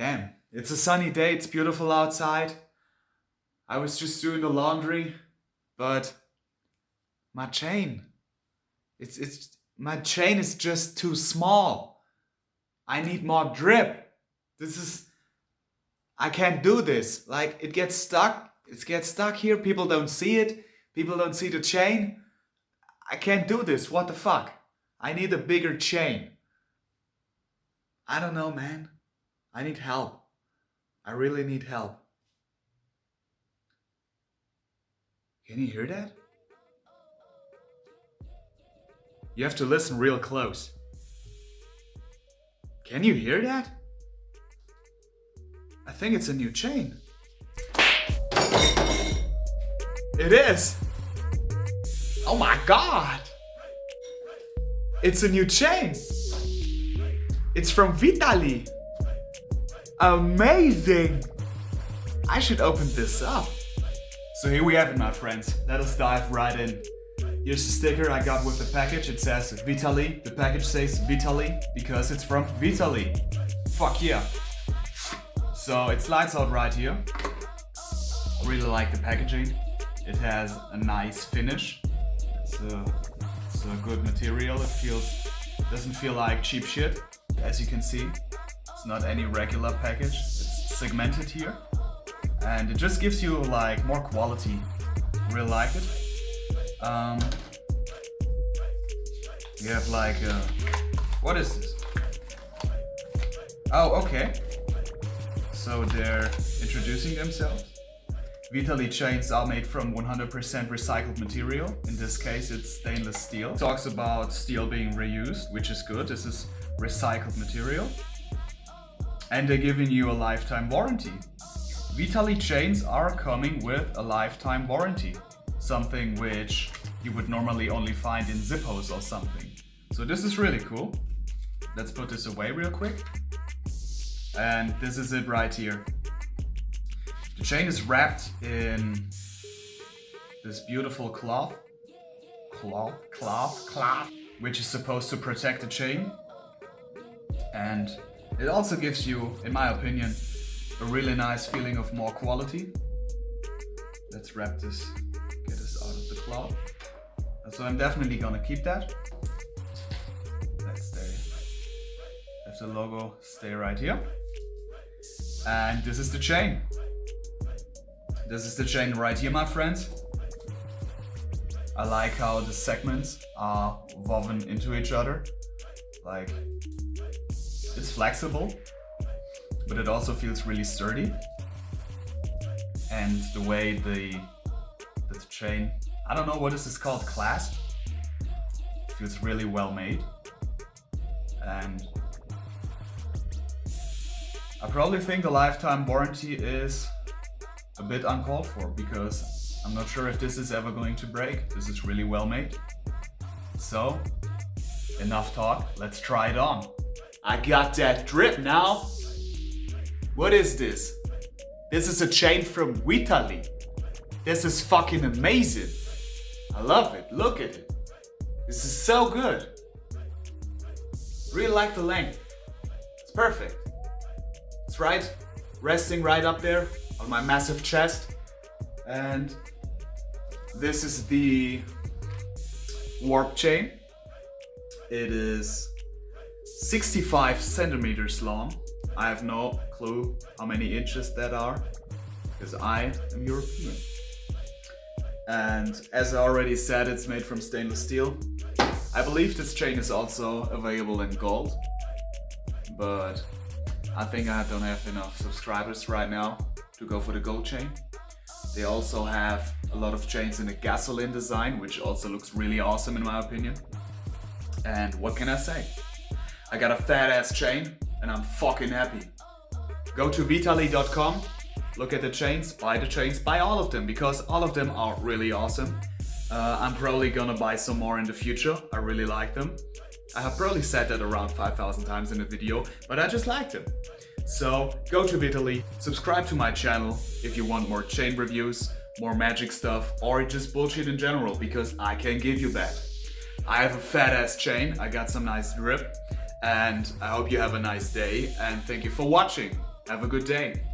Damn, it's a sunny day, it's beautiful outside. I was just doing the laundry, but my chain, my chain is just too small. I need more drip. I can't do this. Like, it gets stuck here, people don't see it, people don't see the chain. I can't do this, what the fuck? I need a bigger chain. I don't know, man. I need help. I really need help. Can you hear that? You have to listen real close. Can you hear that? I think it's a new chain. It is! Oh my god! It's a new chain! It's from Vitaly! Amazing! I should open this up. So here we have it, my friends. Let us dive right in. Here's the sticker I got with the package. It says Vitaly. The package says Vitaly because it's from Vitaly. Fuck yeah. So it slides out right here. I really like the packaging. It has a nice finish. It's a good material. Doesn't feel like cheap shit. As you can see, it's not any regular package. It's segmented here. And it just gives you like more quality. Really like it. You have like what is this? Oh, okay. So they're introducing themselves. Vitaly chains are made from 100% recycled material. In this case, it's stainless steel. It talks about steel being reused, which is good. This is recycled material. And they're giving you a lifetime warranty. Vitaly chains are coming with a lifetime warranty. Something which you would normally only find in Zippos or something. So this is really cool. Let's put this away real quick. And this is it right here. The chain is wrapped in this beautiful cloth, which is supposed to protect the chain. And it also gives you, in my opinion, a really nice feeling of more quality. Let's wrap this, get this out of the cloth. So I'm definitely gonna keep that. Let's have the logo stay right here. And this is the chain. This is the chain right here, my friends. I like how the segments are woven into each other. Like, it's flexible, but it also feels really sturdy. And the way the chain, I don't know what this is called, clasp. It feels really well made. And I probably think the lifetime warranty is a bit uncalled for because I'm not sure if this is ever going to break. This is really well made. So, enough talk, let's try it on. I got that drip now. What is this? This is a chain from Vitaly. This is fucking amazing. I love it, look at it. This is so good. Really like the length. It's perfect. It's right, resting right up there on my massive chest. And this is the warp chain. It is 65 centimeters long. I have no clue how many inches that are, because I am European. And as I already said, it's made from stainless steel. I believe this chain is also available in gold, but I think I don't have enough subscribers right now to go for the gold chain. They also have a lot of chains in a gasoline design, which also looks really awesome in my opinion. And what can I say? I got a fat ass chain and I'm fucking happy. Go to Vitaly.com, look at the chains, buy all of them because all of them are really awesome. I'm probably gonna buy some more in the future. I really like them. I have probably said that around 5,000 times in a video, but I just like them. So go to Vitaly, subscribe to my channel if you want more chain reviews, more magic stuff, or just bullshit in general, because I can give you that. I have a fat ass chain, I got some nice drip, and I hope you have a nice day, and thank you for watching. Have a good day.